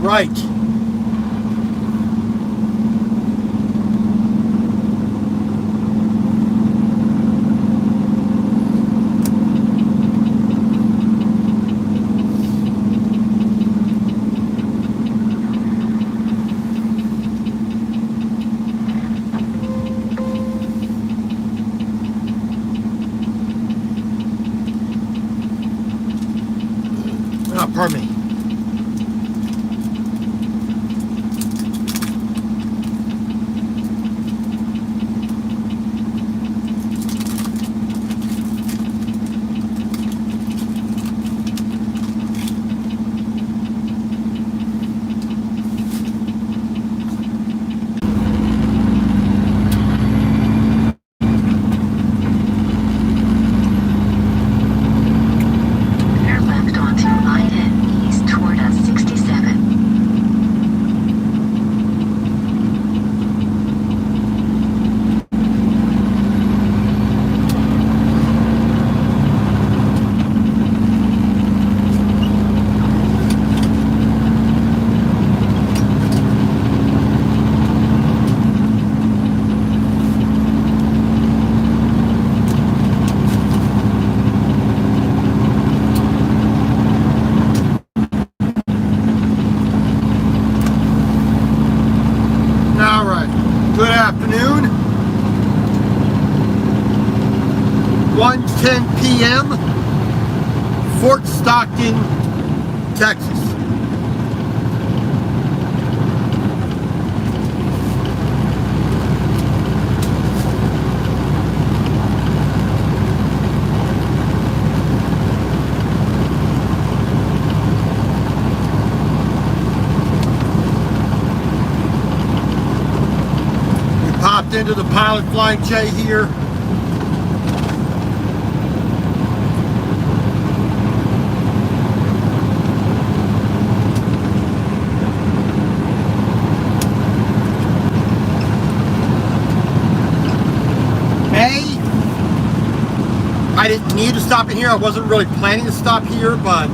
Right. Pardon me. Good afternoon. 1:10 p.m. Fort Stockton, Texas. Popped into the Pilot Flying J here. I didn't need to stop in here. I wasn't really planning to stop here, but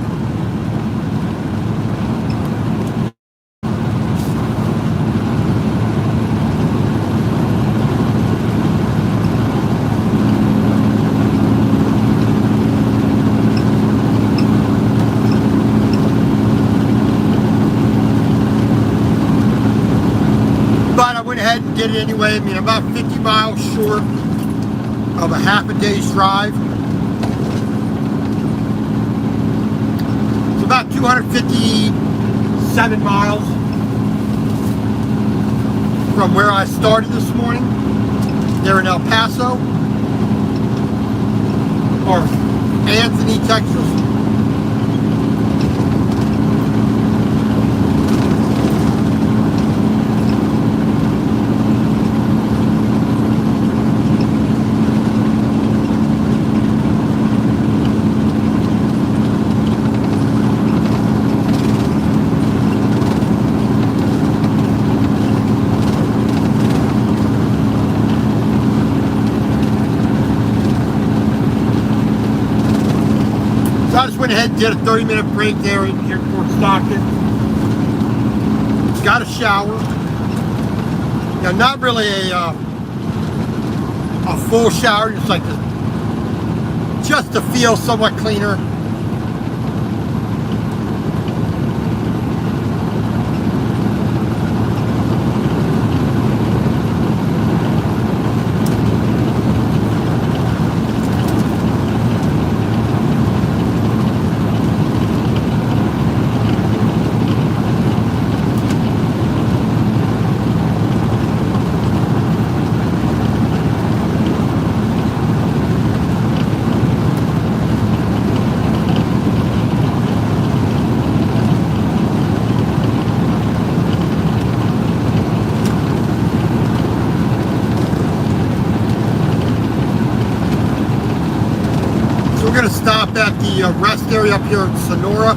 I went ahead and did it anyway. I mean, I'm about 50 miles short of a half a day's drive. It's about 257 miles from where I started this morning. They're in El Paso, or Anthony, Texas. So I just went ahead and did a 30-minute break there in Fort Stockton. Got a shower. Now, not really a full shower, just like just to feel somewhat cleaner. We're going to stop at the rest area up here in Sonora.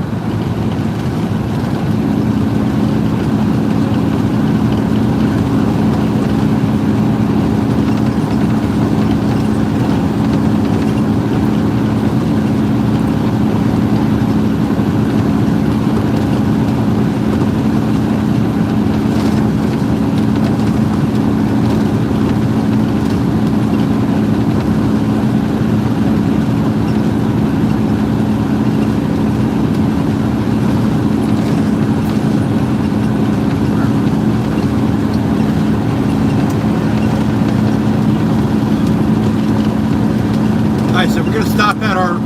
at our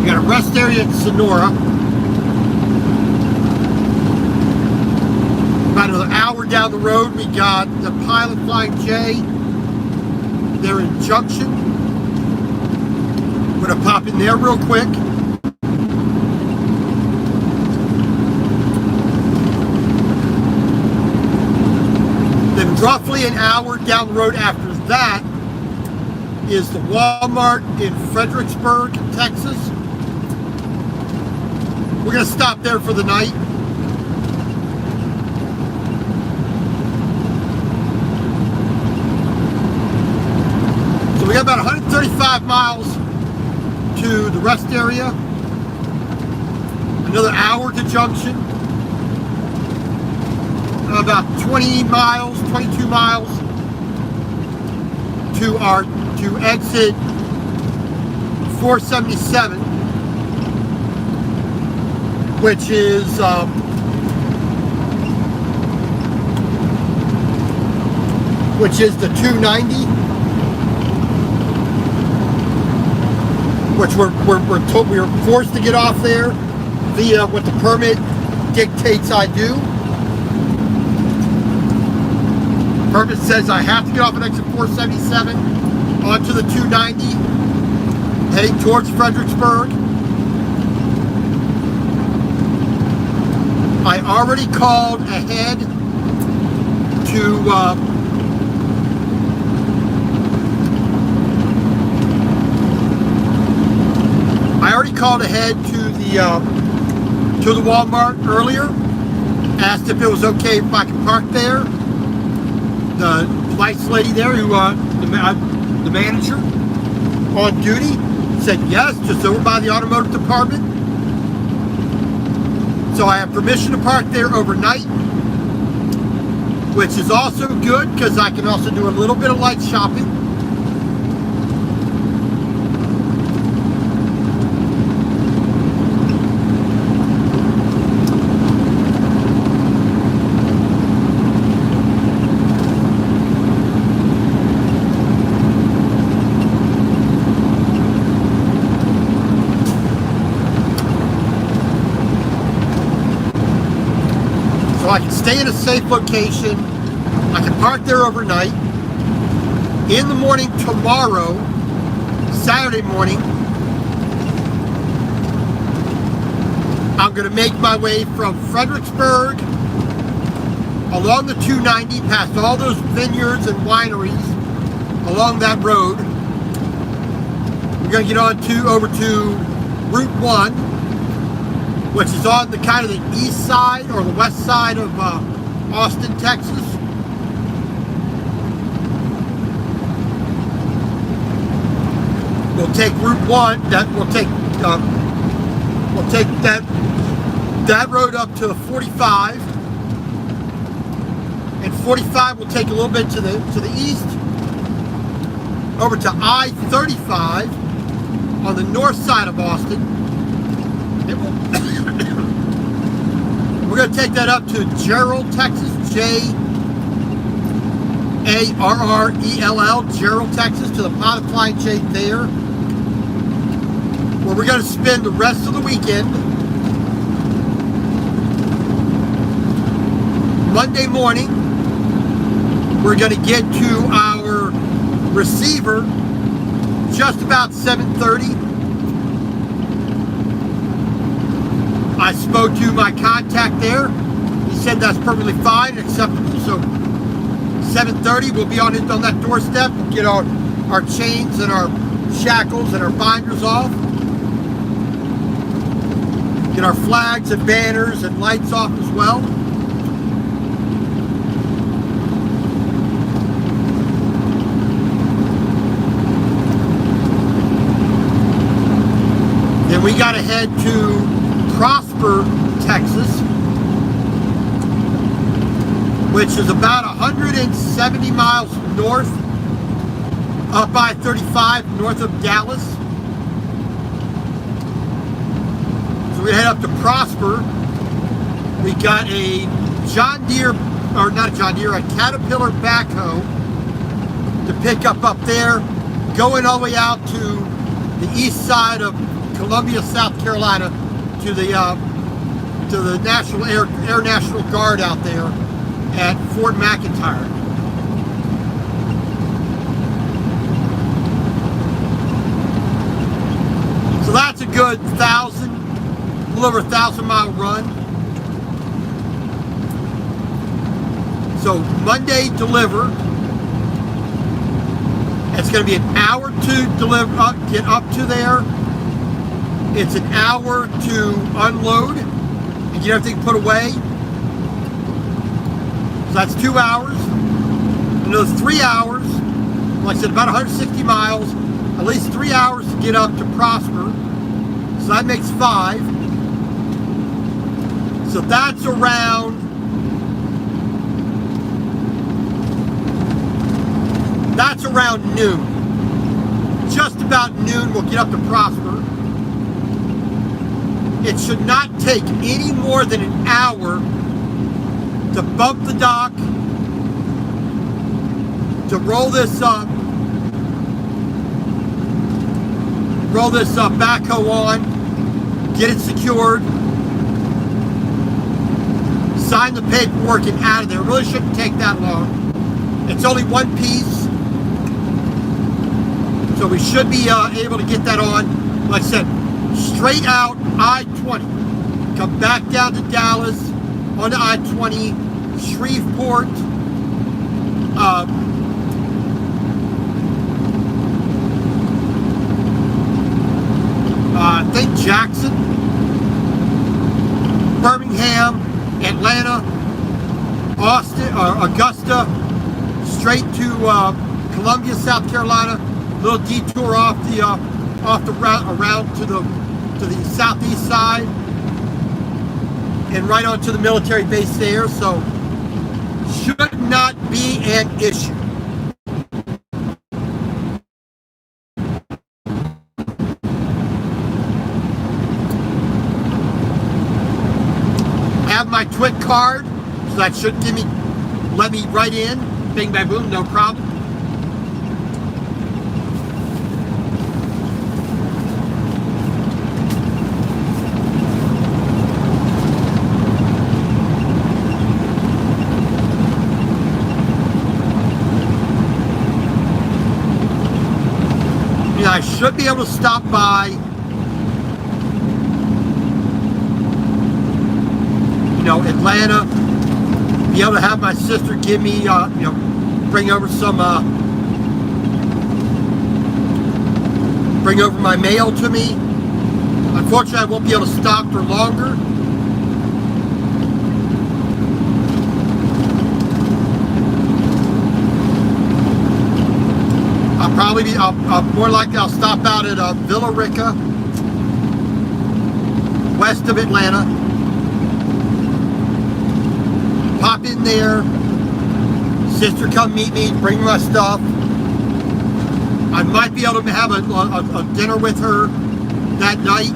we got a rest area in Sonora. About another hour down the road, we got the Pilot Flying J. They're in Junction. We're gonna pop in there real quick. Then roughly an hour down the road after that is the Walmart in Fredericksburg, Texas. We're gonna stop there for the night. So we got about 135 miles to the rest area. Another hour to Junction. About 20 miles, 22 miles to exit 477, which is the 290, which we're told we were forced to get off there via what the permit dictates I do. Permit says I have to get off at exit 477 onto the 290, heading towards Fredericksburg. I already called ahead to the Walmart earlier. Asked if it was okay if I could park there. The lights lady there, who the manager on duty, said yes, just over by the automotive department. So I have permission to park there overnight, which is also good because I can also do a little bit of light shopping. So I can stay in a safe location. I can park there overnight. In the morning tomorrow, Saturday morning, I'm going to make my way from Fredericksburg along the 290, past all those vineyards and wineries along that road. We're going to get over to Route 1, which is on the kind of the east side or the west side of Austin, Texas. We'll take Route 1. We'll take that road up to 45, and 45 will take a little bit to the east over to I-35 on the north side of Austin. We're going to take that up to Jarrell, Texas, Jarrell, Jarrell, Texas, to the Pilot Flying J there, where we're going to spend the rest of the weekend. Monday morning, we're going to get to our receiver just about 7:30. I spoke to my contact there. He said that's perfectly fine and acceptable. So 7:30, we'll be on that doorstep. We'll get our chains and our shackles and our binders off. Get our flags and banners and lights off as well. Then we got to head to Prosper, Texas, which is about 170 miles north, up I-35, north of Dallas. So we head up to Prosper. We got a a Caterpillar backhoe to pick up there, going all the way out to the east side of Columbia, South Carolina, to the Air National Guard out there at Fort McIntyre. So that's a good a little over 1,000-mile run. So Monday deliver. It's going to be an hour to get up to there. It's an hour to unload and get everything put away. So that's 2 hours. And those 3 hours, like I said, about 160 miles, at least 3 hours to get up to Prosper. So that makes 5. So that's around noon. Just about noon we'll get up to Prosper. It should not take any more than an hour to bump the dock, to roll this backhoe on, get it secured, sign the paperwork and out of there. It really shouldn't take that long. It's only one piece, so we should be able to get that on. Like I said, straight out I-20, come back down to Dallas on the I-20, Shreveport, I think Jackson, Birmingham, Atlanta, Austin, Augusta, straight to Columbia, South Carolina. Little detour off the route around to the southeast side, and right onto the military base there. So should not be an issue. Have my TWIC card, so that should let me right in. Bing, bang, boom, no problem. I should be able to stop by, Atlanta, be able to have my sister give me, bring over my mail to me. Unfortunately, I won't be able to stop for longer. More likely I'll stop out at Villa Rica, west of Atlanta. Pop in there, sister come meet me, bring my stuff. I might be able to have a dinner with her that night,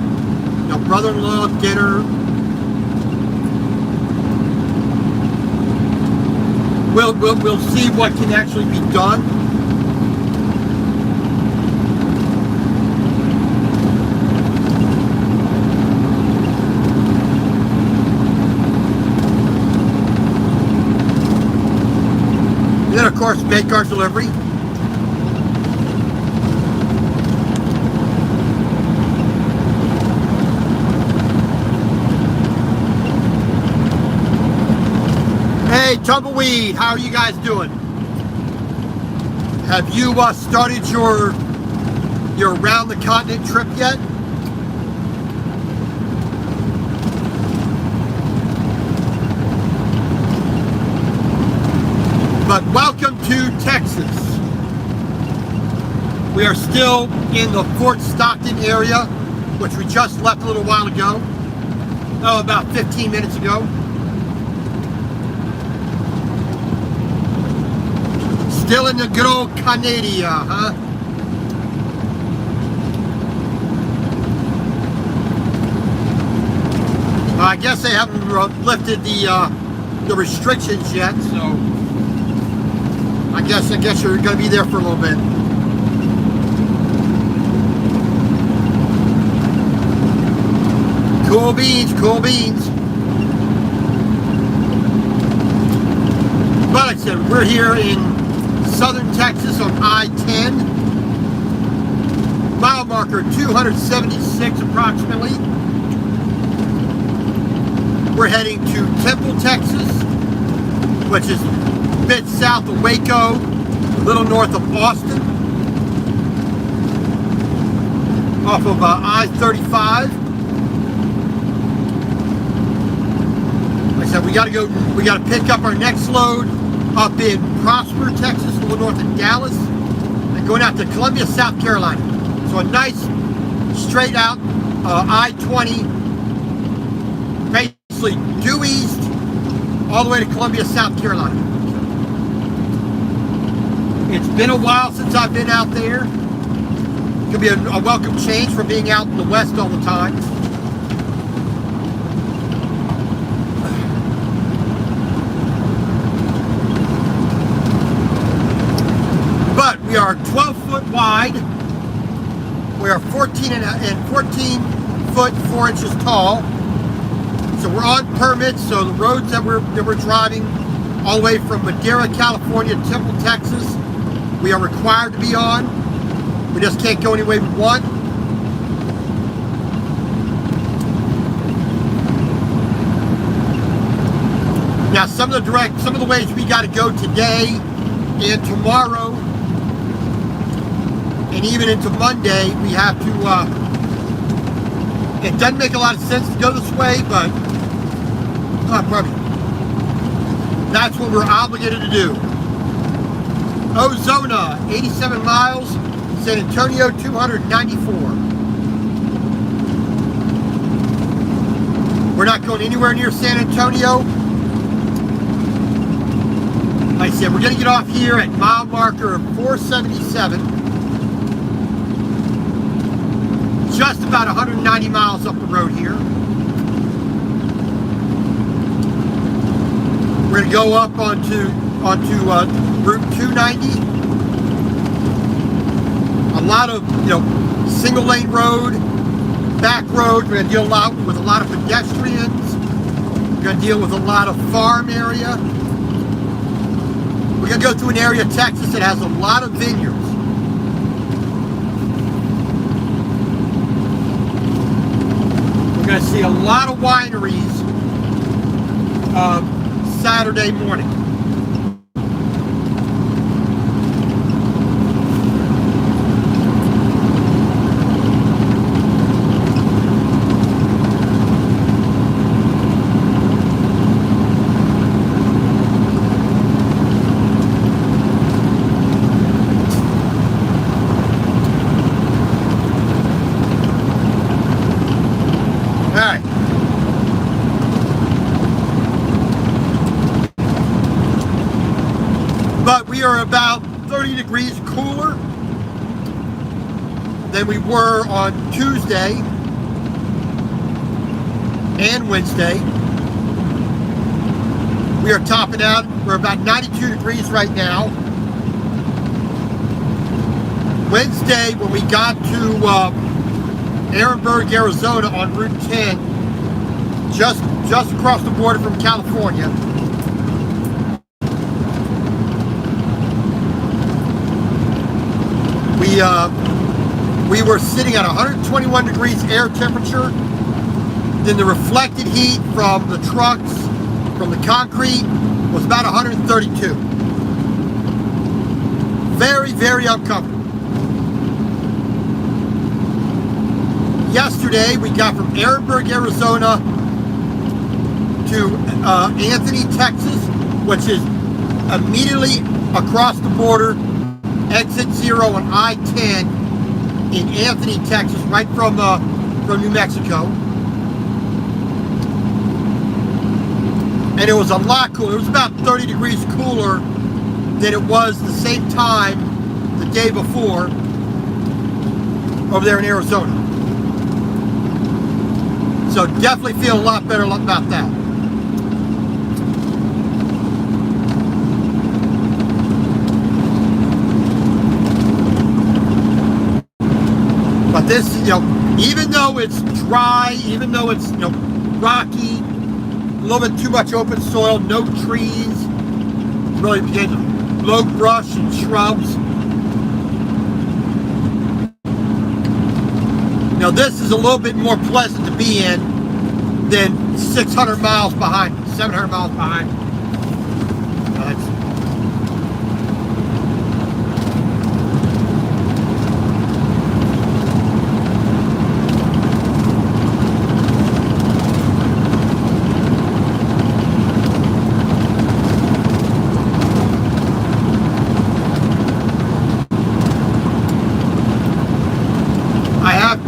brother-in-law dinner. We'll see what can actually be done. And then, of course, make our delivery. Hey, Tumbleweed, how are you guys doing? Have you started your around the continent trip yet? But welcome to Texas. We are still in the Fort Stockton area, which we just left a little while ago. Oh, about 15 minutes ago. Still in the good old Canada, huh? I guess they haven't lifted the restrictions yet, so I guess you're going to be there for a little bit. Cool beans, cool beans. But like I said, we're here in southern Texas on I-10. Mile marker 276 approximately. We're heading to Temple, Texas, which is a bit south of Waco, a little north of Austin, off of I-35. Like I said, we got to pick up our next load up in Prosper, Texas, a little north of Dallas, and going out to Columbia, South Carolina. So a nice straight out I-20, basically due east all the way to Columbia, South Carolina. It's been a while since I've been out there. It could be a welcome change from being out in the west all the time. But we are 12 foot wide. We are 14 foot 4 inches tall. So we're on permits. So the roads that we're driving all the way from Madera, California, Temple, Texas, we are required to be on. We just can't go any way we want. Now some of the ways we got to go today and tomorrow, and even into Monday, we have to, it doesn't make a lot of sense to go this way, but probably that's what we're obligated to do. Ozona, 87 miles, San Antonio, 294. We're not going anywhere near San Antonio. Like I said, we're going to get off here at mile marker 477. Just about 190 miles up the road here. We're going to go up onto Route 290. A lot of, single lane road, back road. We're going to deal with a lot of pedestrians. We're going to deal with a lot of farm area. We're going to go through an area of Texas that has a lot of vineyards. We're going to see a lot of wineries Saturday morning. But we are about 30 degrees cooler than we were on Tuesday and Wednesday. We are topping out. We're about 92 degrees right now. Wednesday, when we got to Ehrenberg, Arizona on Route 10, just across the border from California, we were sitting at 121 degrees air temperature. Then the reflected heat from the trucks, from the concrete, was about 132. Very, very uncomfortable. Yesterday, we got from Ehrenberg, Arizona to Anthony, Texas, which is immediately across the border, exit 0 on I-10 in Anthony, Texas, right from New Mexico. And it was a lot cooler. It was about 30 degrees cooler than it was the same time the day before over there in Arizona. So definitely feel a lot better about that. this, even though it's dry, even though it's, rocky, a little bit too much open soil, no trees, really begin low brush and shrubs. This is a little bit more pleasant to be in than 600 miles behind, 700 miles behind.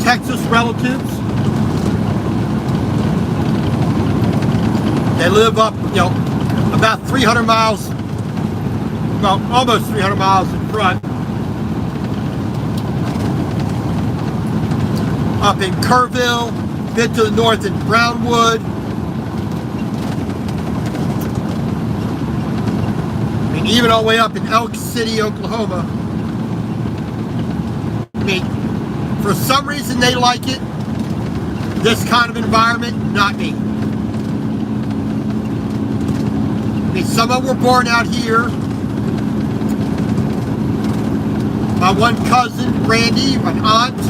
Texas relatives. They live up, about 300 miles, well, almost 300 miles in front. Up in Kerrville, a bit to the north in Brownwood. And even all the way up in Elk City, Oklahoma. For some reason they like it, this kind of environment, not me. Some of them were born out here. My one cousin, Randy, my aunt.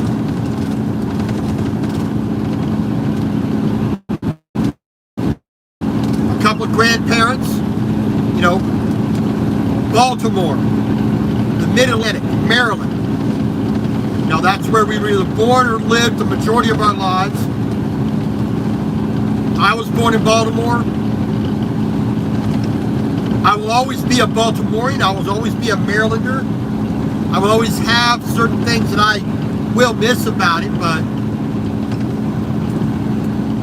A couple of grandparents, Baltimore, the Mid-Atlantic, Maryland. That's where we were either born or lived the majority of our lives. I was born in Baltimore. I will always be a Baltimorean. I will always be a Marylander. I will always have certain things that I will miss about it, but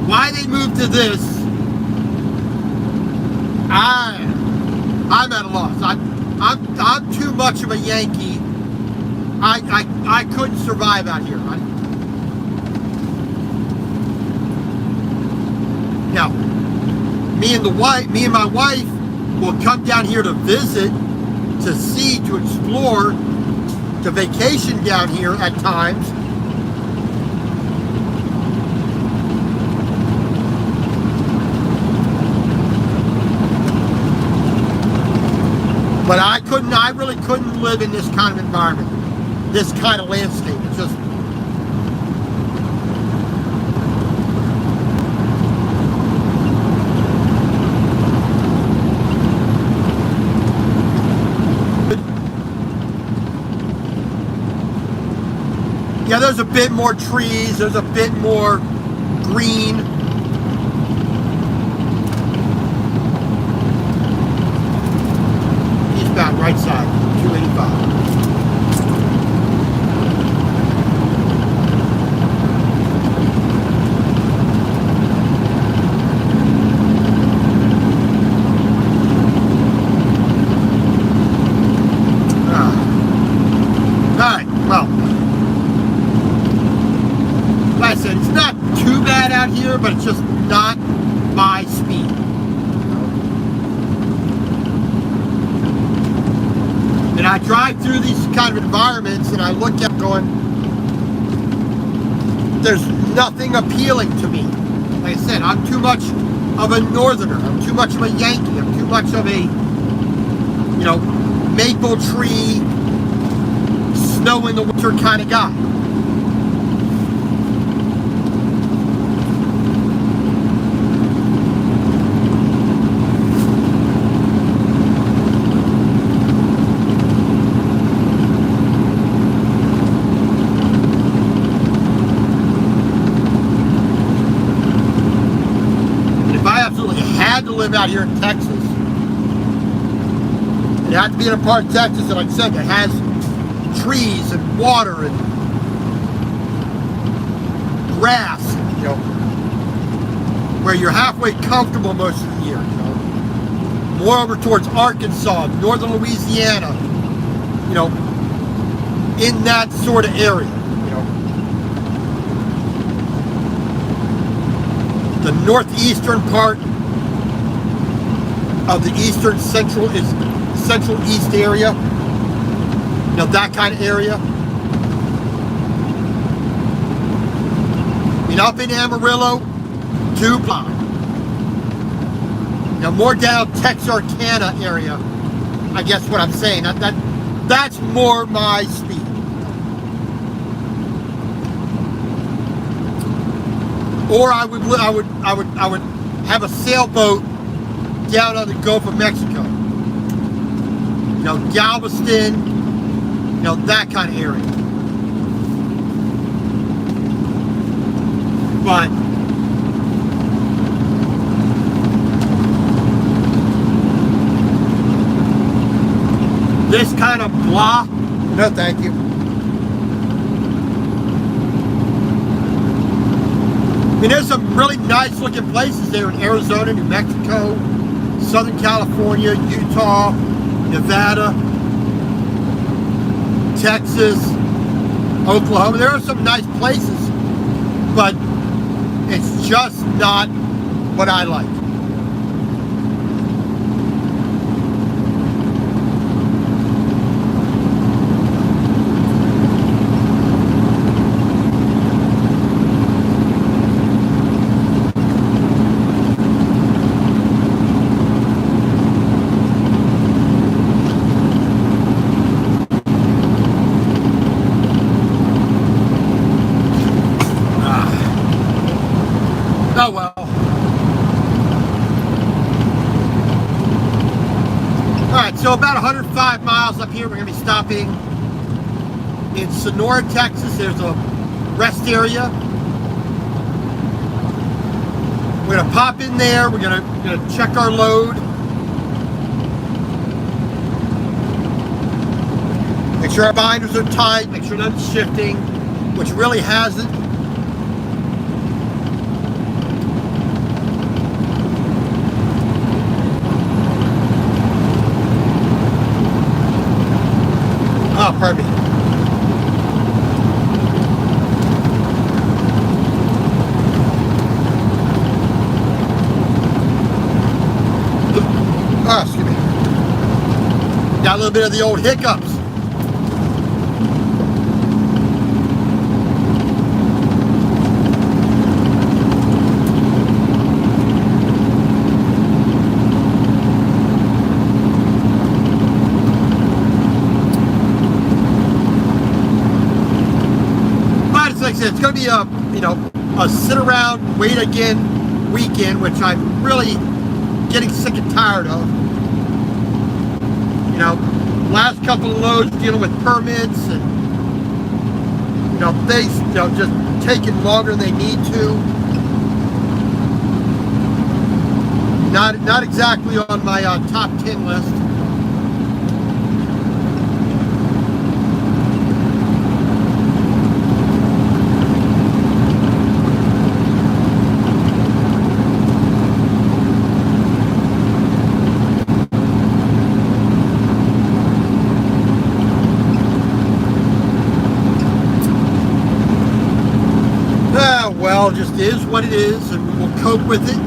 why they moved to this, I'm at a loss. I'm too much of a Yankee. I couldn't survive out here. Now, me and my wife will come down here to visit, to see, to explore, to vacation down here at times. But I really couldn't live in this kind of environment. This kind of landscape. It's just there's a bit more trees, there's a bit more green. Eastbound, right side, 285. But it's just not my speed. And I drive through these kind of environments and I look at going, there's nothing appealing to me. Like I said, I'm too much of a northerner. I'm too much of a Yankee. I'm too much of a, maple tree, snow in the winter kind of guy. Live out here in Texas. It had to be in a part of Texas that, like I said, that has trees and water and grass, where you're halfway comfortable most of the year. More over towards Arkansas, northern Louisiana, in that sort of area. The northeastern part of the eastern central east area, that kind of area. mean, up in Amarillo to Blah. Now, more down Texarkana area, I guess what I'm saying. That's more my speed. Or I would have a sailboat down on the Gulf of Mexico. You know, Galveston, you know, that kind of area. But this kind of blah, no thank you. I mean, there's some really nice looking places there in Arizona, New Mexico, Southern California, Utah, Nevada, Texas, Oklahoma. There are some nice places, but it's just not what I like. Oh well. Alright, so about 105 miles up here, we're going to be stopping in Sonora, Texas. There's a rest area. We're going to pop in there. We're going to check our load. Make sure our binders are tight. Make sure nothing's shifting, which really hasn't. Oh, pardon me. Oh, excuse me. Got a little bit of the old hiccups. It's going to be a sit around, wait again weekend, which I'm really getting sick and tired of. You know, last couple of loads dealing with permits and they just taking longer than they need to. Not exactly on my top 10 list. Well, just is what it is, and we'll cope with it.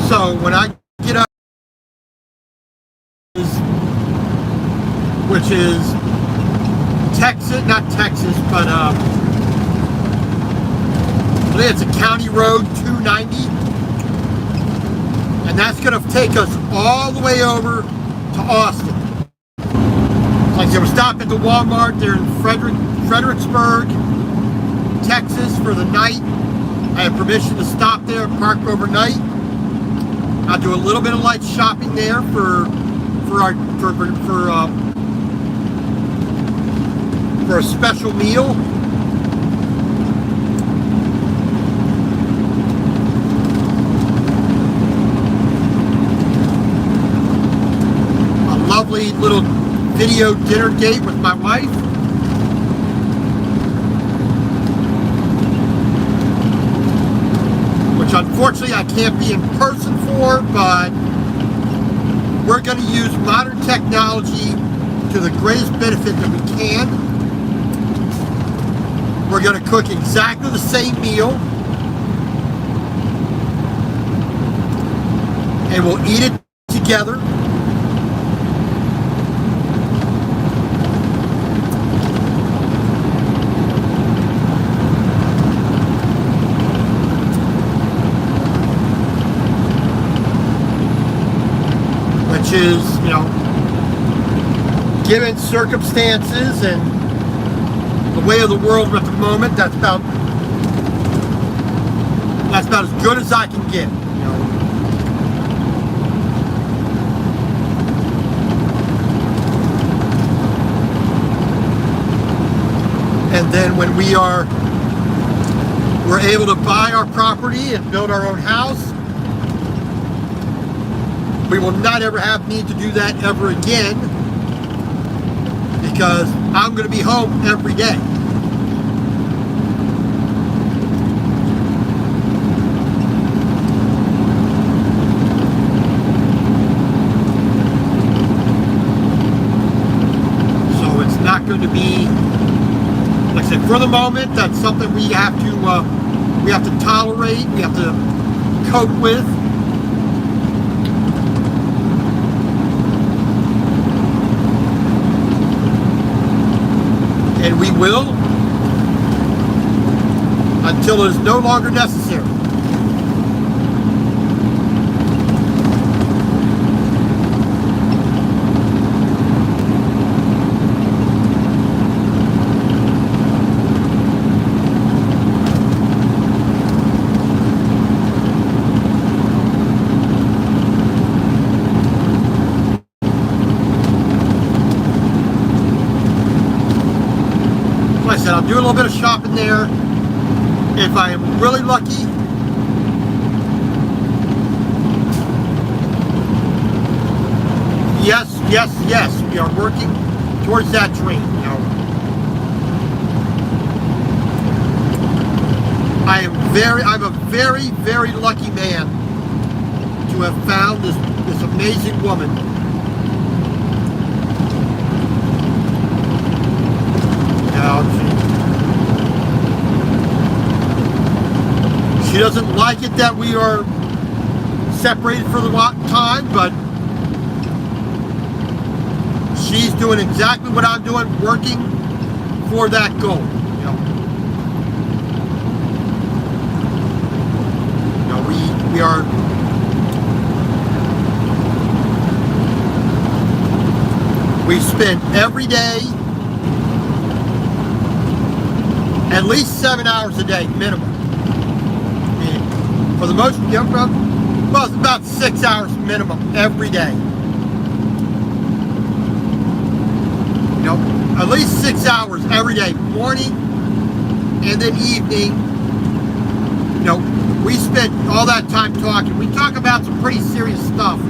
So when I get up, which is Texas, not Texas, but I think it's a county road 290, and that's going to take us all the way over to Austin. Like I said, we're stopping at the Walmart there in Fredericksburg, Texas for the night. I have permission to stop there and park overnight. I'll do a little bit of light shopping there for a special meal. A lovely little video dinner date with my wife. Which unfortunately I can't be in person for, but we're going to use modern technology to the greatest benefit that we can. We're going to cook exactly the same meal, and we'll eat it together. Which is, you know, given circumstances and the way of the world at the moment, that's about as good as I can get, you know. And then when we're able to buy our property and build our own house, we will not ever have need to do that ever again, because I'm going to be home every day. So it's not going to be, like I said, for the moment, that's something we have to tolerate, we have to cope with. And we will until it is no longer necessary. Like I said, I'll do a little bit of shopping there. If I am really lucky, yes, we are working towards that dream. You know, I'm a very, very lucky man to have found this amazing woman. She doesn't like it that we are separated for the time, but she's doing exactly what I'm doing, working for that goal. We spend every day at least 7 hours a day minimum. For the most, well, it's about 6 hours minimum every day. You know, at least 6 hours every day, morning and then evening. You know, we spend all that time talking. We talk about some pretty serious stuff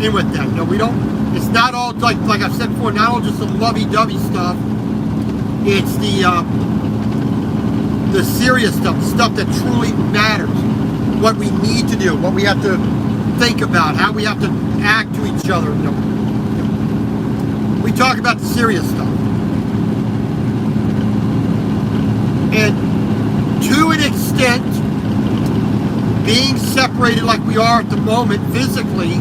in with that. You know, we don't. It's not all like I've said before. Not all just the lovey-dovey stuff. It's the serious stuff, stuff that truly matters. What we need to do, what we have to think about, how we have to act to each other. You know, we talk about the serious stuff. And to an extent, being separated like we are at the moment physically,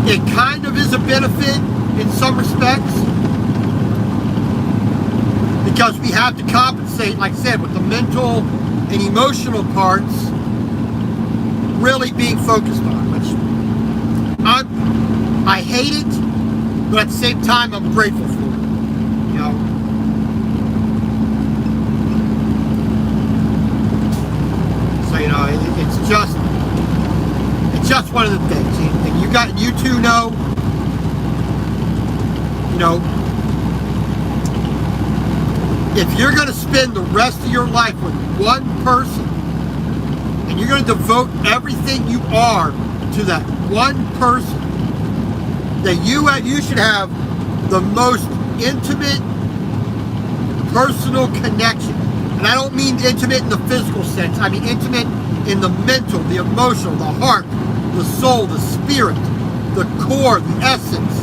it kind of is a benefit in some respects, because we have to compensate, like I said, with the mental and emotional parts really being focused on, which I hate it, but at the same time I'm grateful for it. You know, so you know, it's just one of the things, and you two know, you know, if you're going to spend the rest of your life with one person, and you're going to devote everything you are to that one person, that you should have the most intimate, personal connection And I don't mean intimate in the physical sense. I mean intimate in the mental, the emotional, the heart, the soul, the spirit, the core, the essence,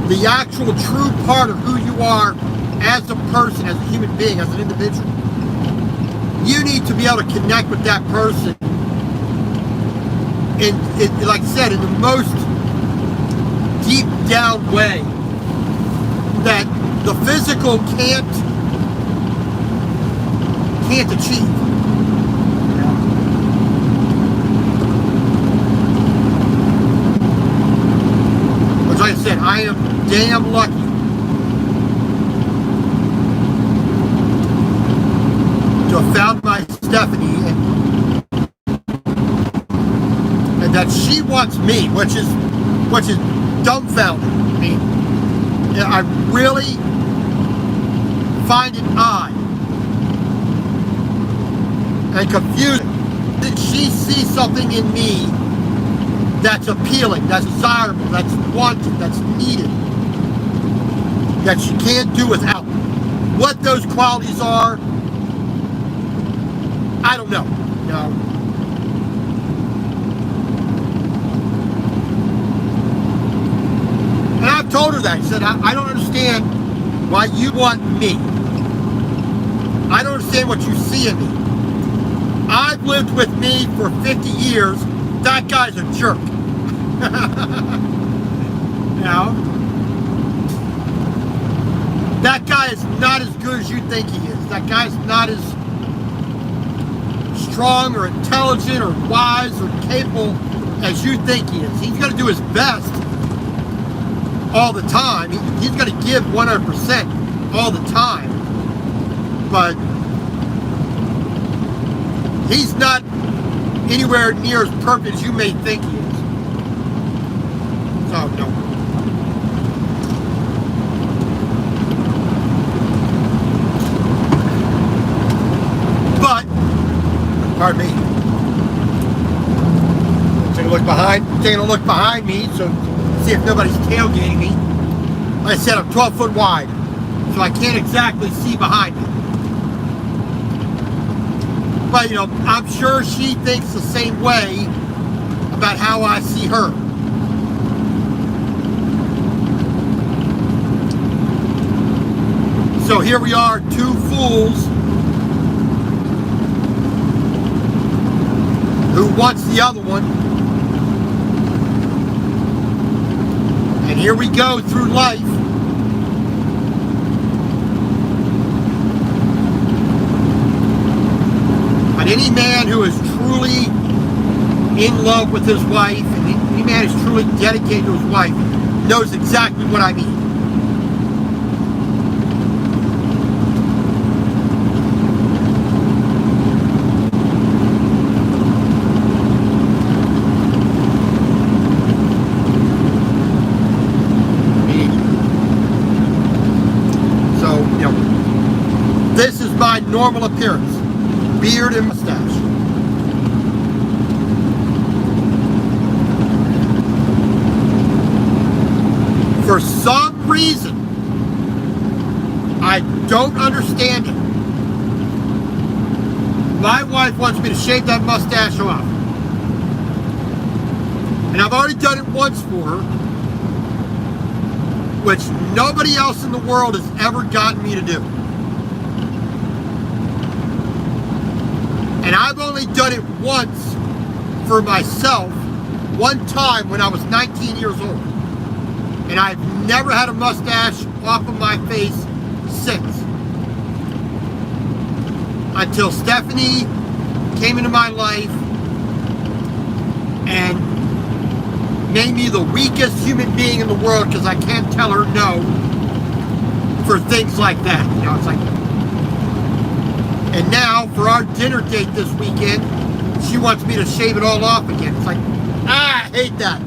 the actual true part of who you are as a person, as a human being, as an individual. You need to be able to connect with that person in like I said, in the most deep down way that the physical can't achieve. Which, like I said, I am damn lucky. To have found my Stephanie and that she wants me, which is dumbfounding. I mean, I really find it odd and confusing that she sees something in me that's appealing, that's desirable, that's wanted, that's needed, that she can't do without. What those qualities are, I don't know. No. And I've told her that. I said, I don't understand why you want me. I don't understand what you see in me. I've lived with me for 50 years. That guy's a jerk. You know? That guy is not as good as you think he is. That guy's not as strong or intelligent or wise or capable as you think he is. He's going to do his best all the time. He's going to give 100% all the time. But he's not anywhere near as perfect as you may think he is. So, no. But, pardon me, taking a look behind me, so see if nobody's tailgating me. Like I said, I'm 12 foot wide, so I can't exactly see behind me. But, you know, I'm sure she thinks the same way about how I see her. So here we are, two fools who wants the other one. And here we go through life. But any man who is truly in love with his wife, and any man who's truly dedicated to his wife, knows exactly what I mean. This is my normal appearance, beard and mustache. For some reason, I don't understand it. My wife wants me to shave that mustache off. And I've already done it once for her, which nobody else in the world has ever gotten me to do. And I've only done it once for myself, one time when I was 19 years old. And I've never had a mustache off of my face since. Until Stephanie came into my life and made me the weakest human being in the world because I can't tell her no for things like that. You know, it's like... And now, for our dinner date this weekend, she wants me to shave it all off again. It's like, I hate that.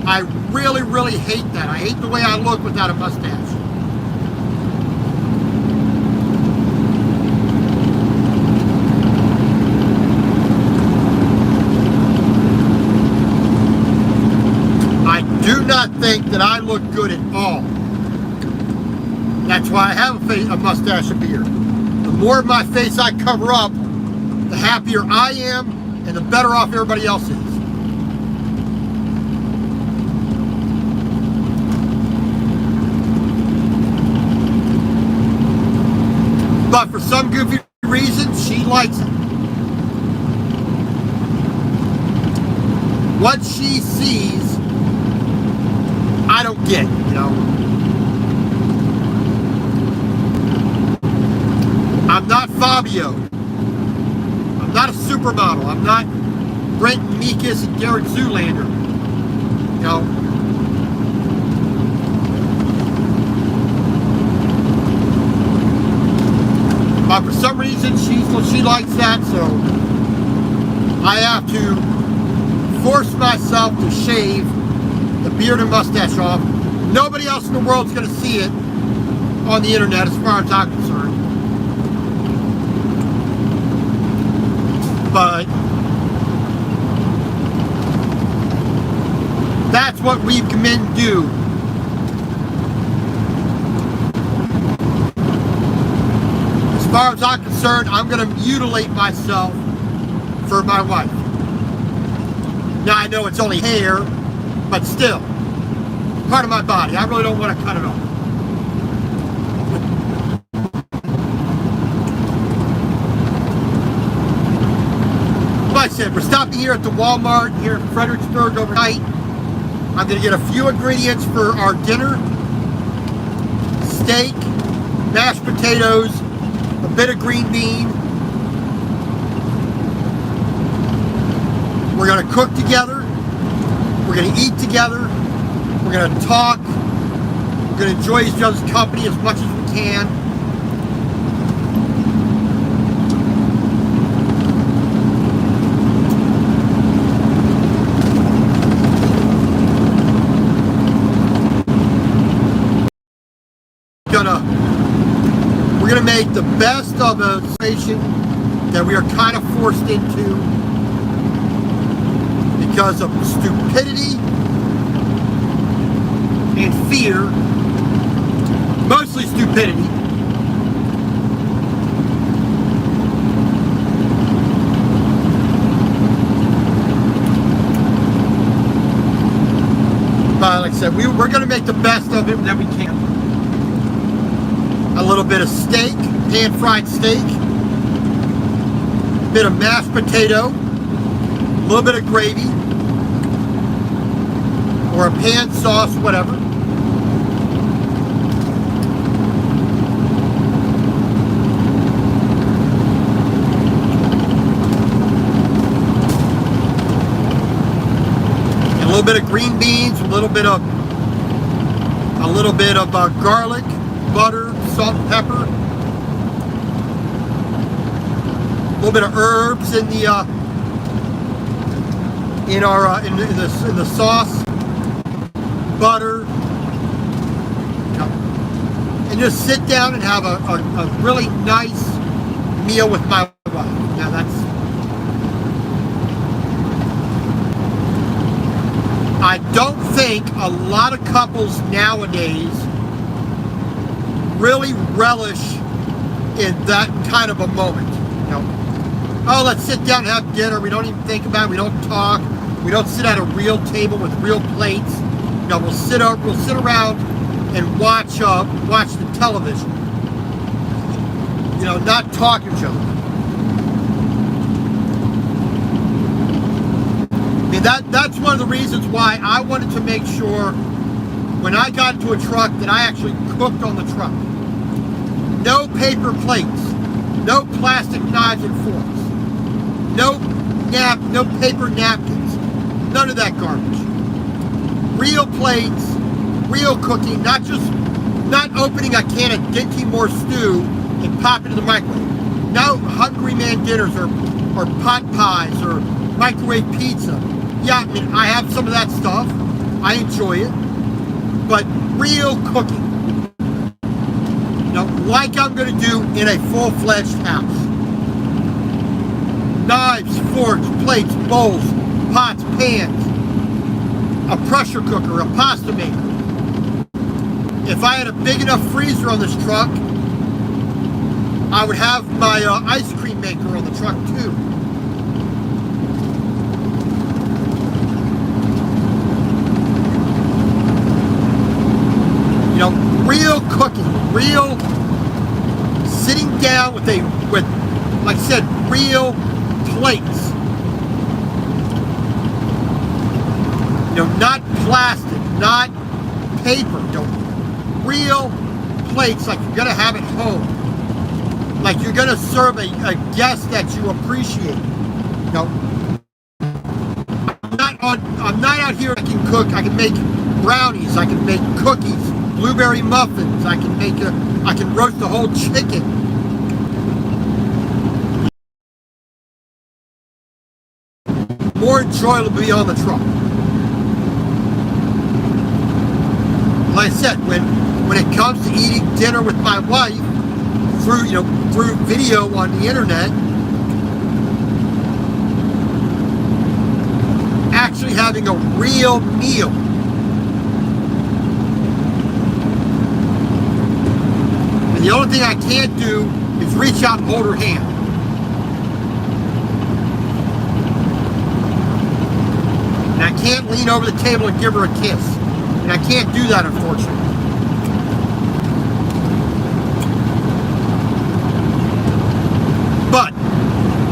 I really, really hate that. I hate the way I look without a mustache. I do not think that I look good at all. That's why I have a mustache and beard. more of my face I cover up, the happier I am and the better off everybody else is. But for some goofy reason, she likes it. What she sees, I don't get, you know. I'm not Fabio. I'm not a supermodel. I'm not Brent Meekus and Garrett Zoolander. You know. But for some reason, she likes that, so I have to force myself to shave the beard and mustache off. Nobody else in the world's going to see it on the internet as far as I'm concerned. But that's what we've men do. As far as I'm concerned, I'm going to mutilate myself for my wife. Now I know it's only hair, but still, part of my body. I really don't want to cut it off. Like I said, we're stopping here at the Walmart here in Fredericksburg overnight. I'm going to get a few ingredients for our dinner. Steak, mashed potatoes, a bit of green bean. We're going to cook together. We're going to eat together. We're going to talk. We're going to enjoy each other's company as much as we can. We're going to make the best of a situation that we are kind of forced into because of stupidity and fear, mostly stupidity. But like I said, we're going to make the best of it that we can. A little bit of steak, pan-fried steak, a bit of mashed potato, a little bit of gravy, or a pan sauce, whatever. And a little bit of green beans, a little bit of garlic, butter, salt and pepper, a little bit of herbs in the in the sauce, butter, and just sit down and have a really nice meal with my wife. Now I don't think a lot of couples nowadays really relish in that kind of a moment. You know, oh, let's sit down and have dinner. We don't even think about it. We don't talk. We don't sit at a real table with real plates. You know, we'll sit around and watch the television. You know, not talk to each other. I mean, that's one of the reasons why I wanted to make sure when I got into a truck that I actually cooked on the truck. No paper plates, no plastic knives and forks, no paper napkins, none of that garbage. Real plates, real cooking, not opening a can of Dinty Moore stew and popping it in the microwave. No Hungry Man dinners or pot pies or microwave pizza. Yeah, I mean, I have some of that stuff. I enjoy it. But real cooking. Like I'm going to do in a full-fledged house. Knives, forks, plates, bowls, pots, pans, a pressure cooker, a pasta maker. If I had a big enough freezer on this truck, I would have my ice cream maker on the truck too. You know, real cooking, real sitting down with like I said, real plates. You know, not plastic, not paper. You know, real plates like you're gonna have at home. Like you're gonna serve a guest that you appreciate. You know, I'm not out here. I can cook. I can make brownies. I can make cookies, blueberry muffins. I can roast a whole chicken. More enjoyable to be on the truck. Like I said, when it comes to eating dinner with my wife through video on the internet, actually having a real meal. And the only thing I can't do is reach out and hold her hand. And I can't lean over the table and give her a kiss. And I can't do that, unfortunately. But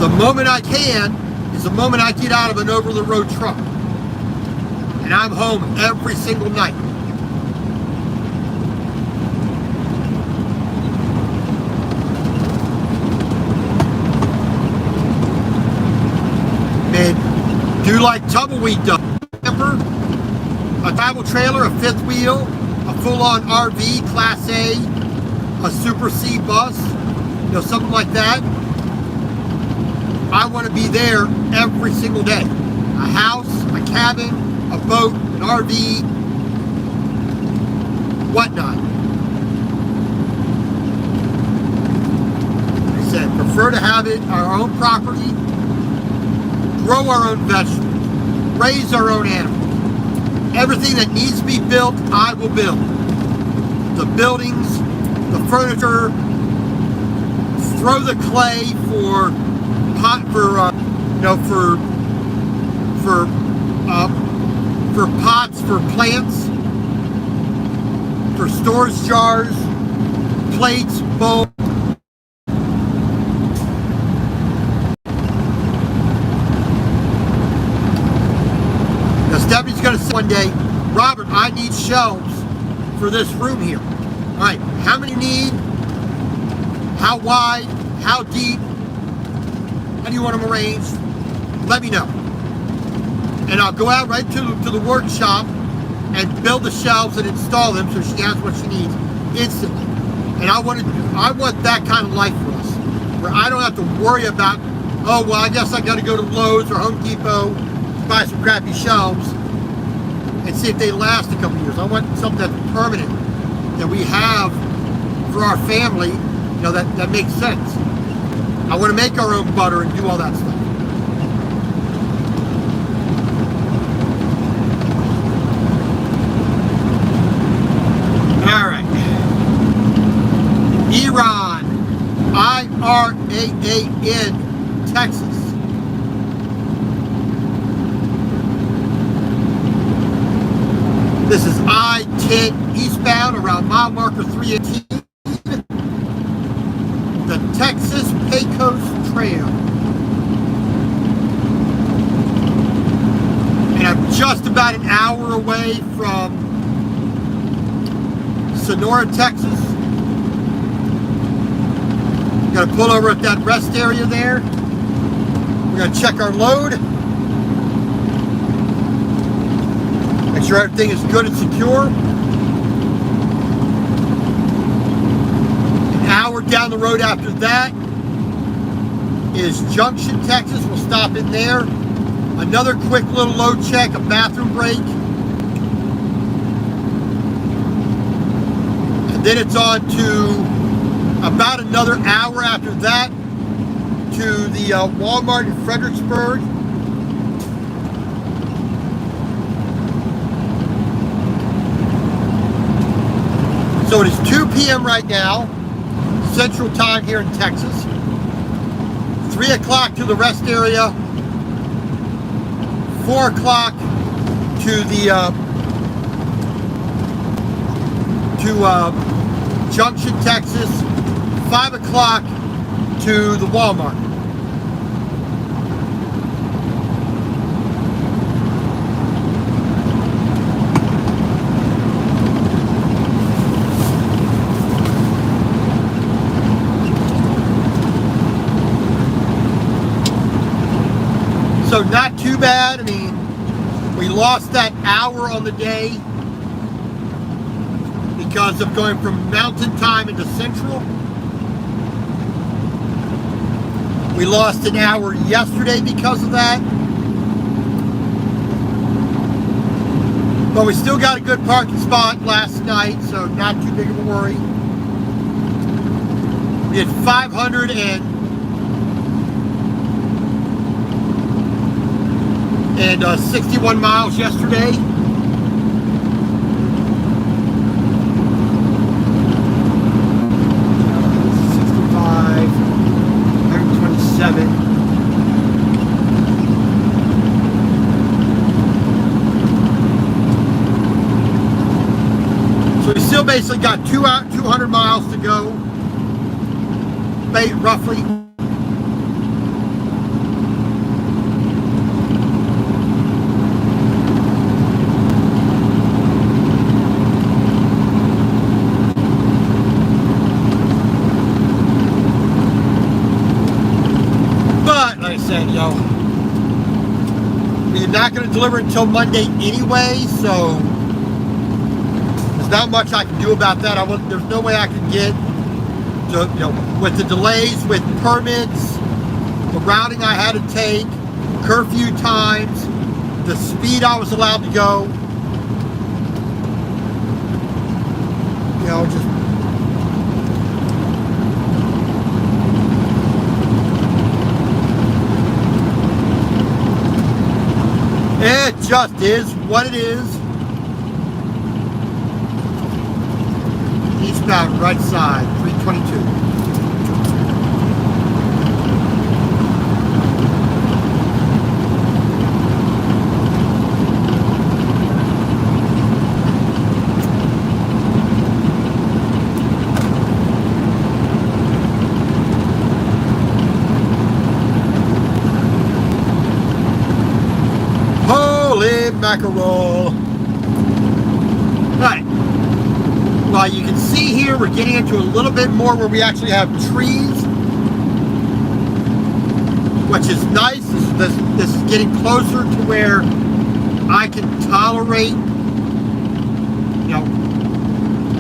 the moment I can is the moment I get out of an over-the-road truck. And I'm home every single night. And do like Tumbleweed does. A travel trailer, a fifth wheel, a full-on RV, Class A, a Super C bus, you know, something like that. I want to be there every single day. A house, a cabin, a boat, an RV, whatnot. Like I said, prefer to have it our own property, grow our own vegetables, raise our own animals. Everything that needs to be built, I will build. The buildings, the furniture, throw the clay for pots for plants, for storage jars, plates, bowls. Stephanie's going to say one day, Robert, I need shelves for this room here. All right, how many you need? How wide? How deep? How do you want them arranged? Let me know. And I'll go out right to the workshop and build the shelves and install them so she has what she needs instantly. And I want that kind of life for us, where I don't have to worry about, oh, well, I guess I got to go to Lowe's or Home Depot to buy some crappy shelves and see if they last a couple years. I want something that's permanent, that we have for our family, you know, that makes sense. I want to make our own butter and do all that stuff. All right. Iran, I-R-A-A-N, Texas. This is I-10 eastbound around mile marker 318. The Texas Pecos Trail. And I'm just about an hour away from Sonora, Texas. We're gonna pull over at that rest area there. We're gonna check our load. Make sure everything is good and secure. An hour down the road after that is Junction, Texas. We'll stop in there. Another quick little load check, a bathroom break. And then it's on to about another hour after that to the Walmart in Fredericksburg. So it is 2 p.m. right now. Central Time here in Texas. 3 o'clock to the rest area. 4 o'clock to the Junction, Texas. 5 o'clock to the Walmart. So not too bad. I mean, we lost that hour on the day because of going from Mountain Time into Central. We lost an hour yesterday because of that. But we still got a good parking spot last night, so not too big of a worry. We had 561 miles yesterday. So we still basically got 200 miles to go, roughly. We're not going to deliver until Monday anyway, so there's not much I can do about that. There's no way I can get to, with the delays, with permits, the routing I had to take, curfew times, the speed I was allowed to go. Just it just is what it is. Eastbound right side, 322. Mackerel. Right. Well, you can see here we're getting into a little bit more where we actually have trees, which is nice. This is getting closer to where I can tolerate,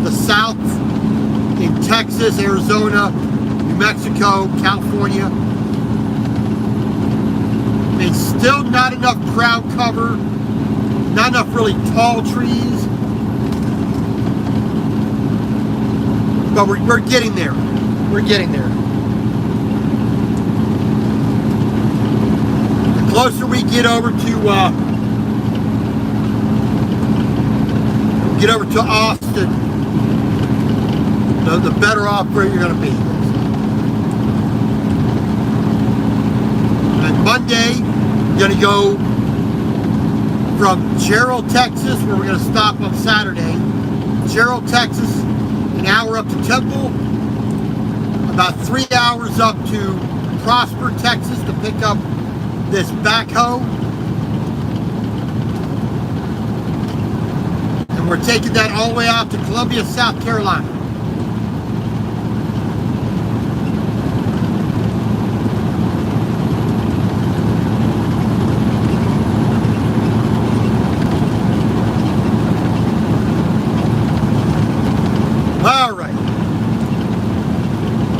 the South in Texas, Arizona, New Mexico, California. It's still not enough ground cover. Not enough really tall trees, but we're getting there. We're getting there. The closer we get over to Austin, the better off where you're going to be. And Monday, we're going to go from Gerald, Texas, where we're going to stop on Saturday. Gerald, Texas, an hour up to Temple, about 3 hours up to Prosper, Texas, to pick up this backhoe. And we're taking that all the way out to Columbia, South Carolina.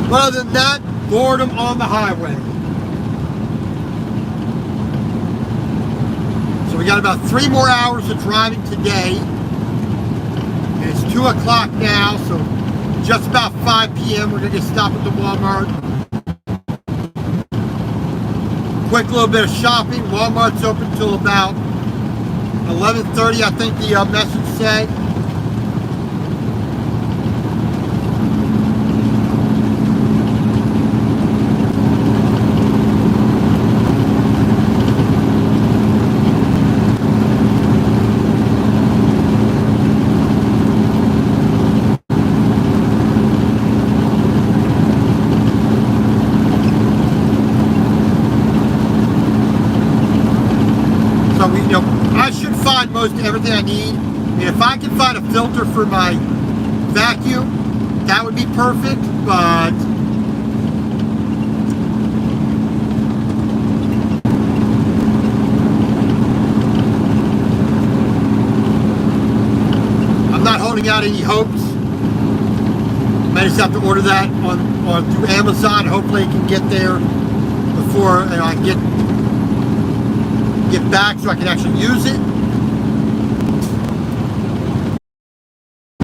But other than that, boredom on the highway. So we got about 3 more hours of driving today. And it's 2 o'clock now, so just about 5 p.m. We're going to get stopped at the Walmart. Quick little bit of shopping. Walmart's open till about 11:30, I think the message said. So I should find most everything I need. I mean, if I can find a filter for my vacuum, that would be perfect, but I'm not holding out any hopes. I just have to order that on through Amazon. Hopefully it can get there before I get back so I can actually use it.